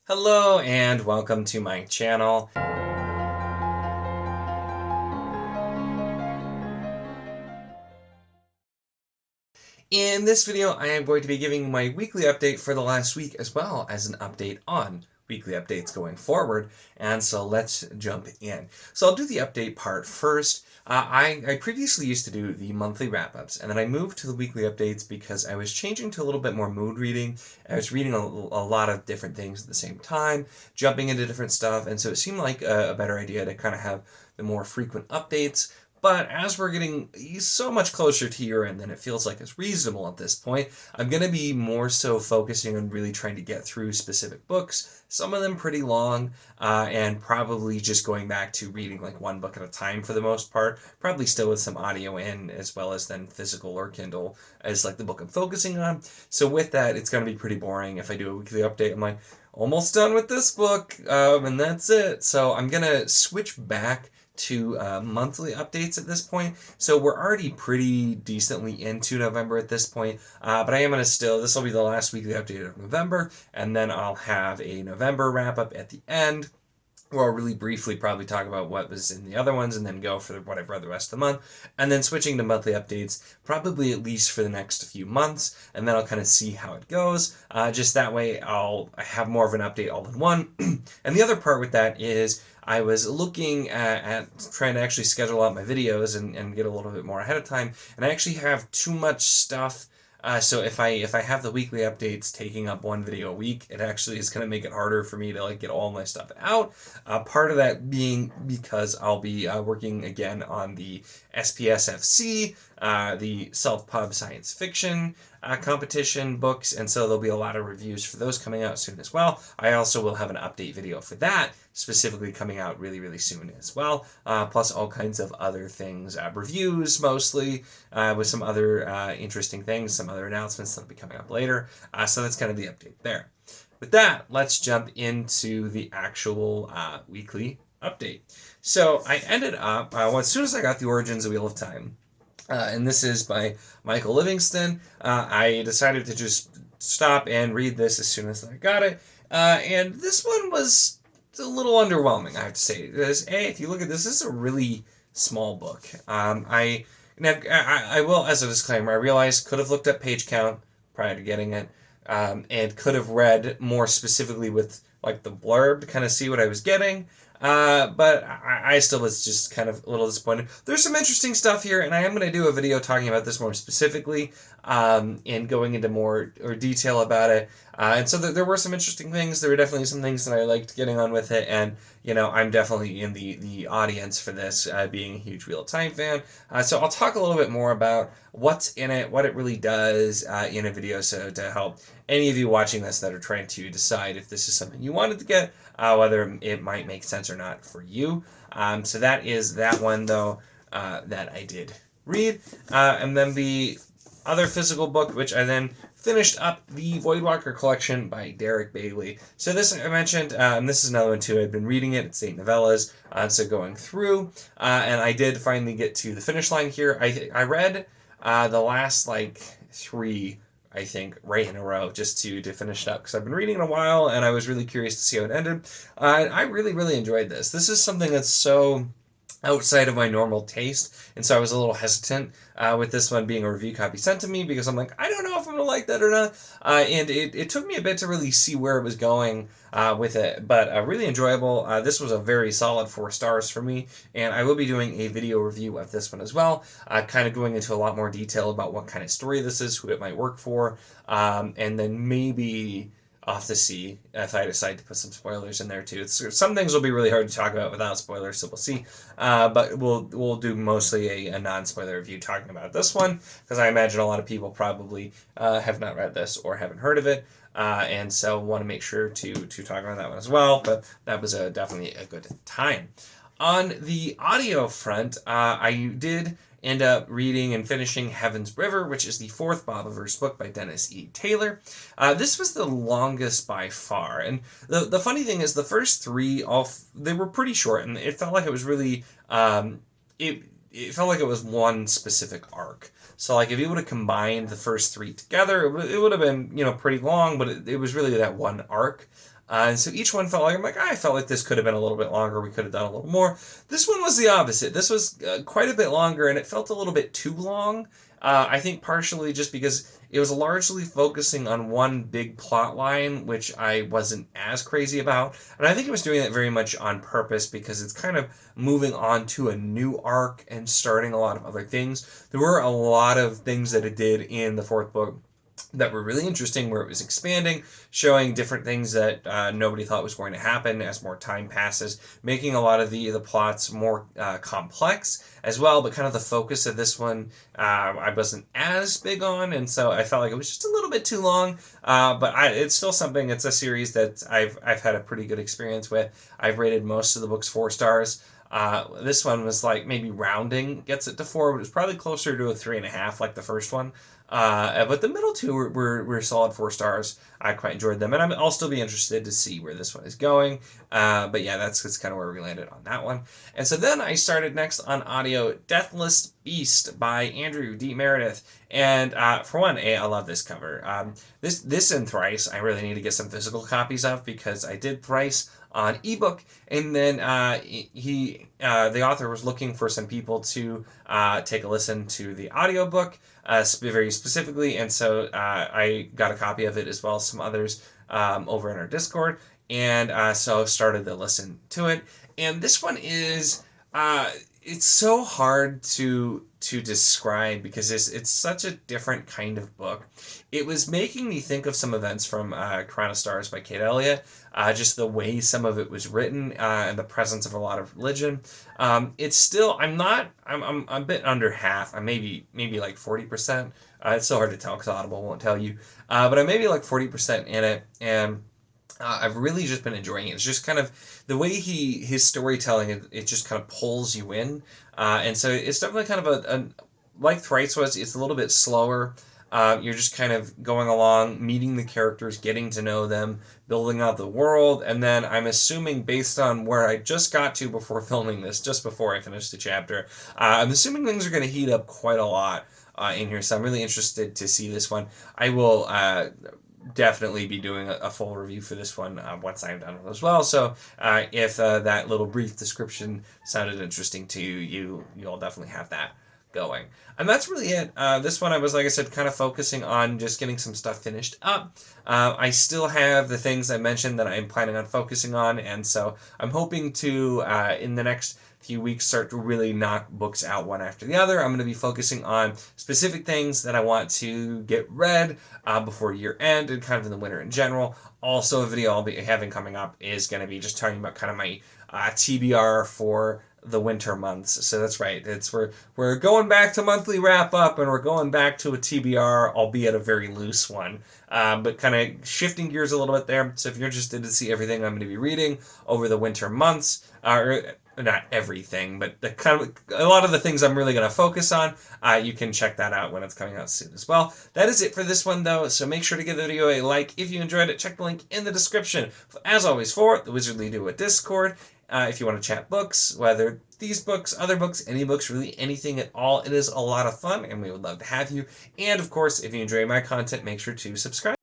Hello and welcome to my channel. In this video, I am going to be giving my weekly update for the last week as well as an update on weekly updates going forward. And so let's jump in. So I'll do the update part first. I previously used to do the monthly wrap-ups, and then I moved to the weekly updates because I was changing to a little bit more mood reading. I was reading a lot of different things at the same time, jumping into different stuff, and so it seemed like a better idea to kind of have the more frequent updates. But as we're getting so much closer to year end, then it feels like it's reasonable at this point. I'm going to be more so focusing on really trying to get through specific books, some of them pretty long, and probably just going back to reading like one book at a time for the most part. Probably still with some audio in, as well as then physical or Kindle as like the book I'm focusing on. So with that, it's going to be pretty boring. If I do a weekly update, I'm like, almost done with this book, and that's it. So I'm going to switch back to monthly updates at this point. So we're already pretty decently into November at this point, but I am going to this will be the last weekly update of November, and then I'll have a November wrap up at the end, where I'll really briefly probably talk about what was in the other ones and then go for what I've read the rest of the month, and then switching to monthly updates probably at least for the next few months, and then I'll kind of see how it goes. Just that way I have more of an update all in one. And the other part with that is I was looking at trying to actually schedule out my videos and get a little bit more ahead of time, and I actually have too much stuff. So if I have the weekly updates taking up one video a week, it actually is going to make it harder for me to like get all my stuff out. Part of that being because I'll be working again on the SPSFC, the self-pub science fiction competition books, and so there'll be a lot of reviews for those coming out soon as well. I also will have an update video for that specifically coming out really soon as well, plus all kinds of other things, reviews mostly, with some other interesting things, some other announcements that'll be coming up later. So that's kind of the update there. With that, let's jump into the actual weekly update. So I ended up, as soon as I got the Origins of Wheel of Time, and this is by Michael Livingston, I decided to just stop and read this as soon as I got it. And this one was a little underwhelming, I have to say. If you look at this is a really small book. I will, as a disclaimer, I realized could have looked up page count prior to getting it, and could have read more specifically with like the blurb to kind of see what I was getting. But I still was just kind of a little disappointed. There's some interesting stuff here, and I am going to do a video talking about this more specifically, and going into more detail about it. And so there were some interesting things. There were definitely some things that I liked getting on with it, and I'm definitely in the audience for this, being a huge Wheel of Time fan. So I'll talk a little bit more about what's in it, what it really does, in a video, so to help any of you watching this that are trying to decide if this is something you wanted to get, whether it might make sense or not for you. So that is that one, though, that I did read. And then the other physical book, which I then finished up, the Voidwalker collection by Derek Bailey. So this I mentioned, and this is another one too. I've been reading it. It's 8 novellas, so going through, and I did finally get to the finish line here. I read the last like 3, I think, right in a row just to finish it up, because I've been reading it a while and I was really curious to see how it ended. I really enjoyed this. This is something that's so outside of my normal taste, and so I was a little hesitant with this one being a review copy sent to me, because I'm like, I don't know if I'm gonna like that or not, and it took me a bit to really see where it was going with it, but really enjoyable. This was a very solid 4 stars for me, and I will be doing a video review of this one as well, kind of going into a lot more detail about what kind of story this is, who it might work for, and then maybe off the sea if I decide to put some spoilers in there too. Some things will be really hard to talk about without spoilers, so we'll see. But we'll do mostly a non-spoiler review talking about this one, because I imagine a lot of people probably have not read this or haven't heard of it, and so want to make sure to talk about that one as well. But that was definitely a good time. On the audio front, I did end up reading and finishing Heaven's River, which is the 4th Bobiverse book by Dennis E. Taylor. This was the longest by far, and the funny thing is the first 3, they were pretty short, and it felt like it was really, it felt like it was one specific arc. So like if you would have combined the first 3 together, it would have been, pretty long, but it was really that one arc. And so each one felt like, I felt like this could have been a little bit longer. We could have done a little more. This one was the opposite. This was quite a bit longer, and it felt a little bit too long. I think partially just because it was largely focusing on one big plot line, which I wasn't as crazy about. And I think it was doing that very much on purpose because it's kind of moving on to a new arc and starting a lot of other things. There were a lot of things that it did in the fourth book that were really interesting, where it was expanding, showing different things that nobody thought was going to happen as more time passes, making a lot of the plots more complex as well. But kind of the focus of this one, I wasn't as big on, and so I felt like it was just a little bit too long. But it's still something. It's a series that I've had a pretty good experience with. I've rated most of the books 4 stars. This one was like maybe rounding gets it to 4, but it was probably closer to a 3.5 like the first one. But the middle two were solid 4 stars. I quite enjoyed them, and I'll still be interested to see where this one is going. But yeah, that's kind of where we landed on that one. And so then I started next on audio Deathless East by Andrew D. Meredith. And for one, I love this cover. This and Thrice, I really need to get some physical copies of because I did Thrice on ebook, and then the author was looking for some people to take a listen to the audiobook very specifically, and so I got a copy of it as well as some others over in our Discord, and so started to listen to it. And this one is it's so hard to describe because it's such a different kind of book. It was making me think of some events from Crown of Stars by Kate Elliott. Just the way some of it was written and the presence of a lot of religion. It's still, I'm a bit under half. I'm maybe like 40%. It's so hard to tell because Audible won't tell you. But I'm maybe like 40% in it, and I've really just been enjoying it. It's just kind of the way his storytelling, it just kind of pulls you in. And so it's definitely kind of a like Thrice was, it's a little bit slower. You're just kind of going along, meeting the characters, getting to know them, building out the world, and then I'm assuming based on where I just got to before filming this, just before I finished the chapter, I'm assuming things are going to heat up quite a lot in here, so I'm really interested to see this one. I will definitely be doing a full review for this one once I'm done with it as well, so if that little brief description sounded interesting to you, you'll definitely have that going. And that's really it. This one I was, like I said, kind of focusing on just getting some stuff finished up. I still have the things I mentioned that I'm planning on focusing on, and so I'm hoping to, in the next few weeks, start to really knock books out one after the other. I'm going to be focusing on specific things that I want to get read before year end and kind of in the winter in general. Also, a video I'll be having coming up is going to be just talking about kind of my TBR for the winter months. So that's right. We're going back to monthly wrap up, and we're going back to a TBR, albeit a very loose one. But kind of shifting gears a little bit there. So if you're interested to see everything I'm going to be reading over the winter months, or not everything, but the kind of a lot of the things I'm really going to focus on, you can check that out when it's coming out soon as well. That is it for this one, though, so make sure to give the video a like if you enjoyed it. Check the link in the description. As always, for the Wizardly Do It Discord, if you want to chat books, whether these books, other books, any books, really anything at all, it is a lot of fun, and we would love to have you. And, of course, if you enjoy my content, make sure to subscribe.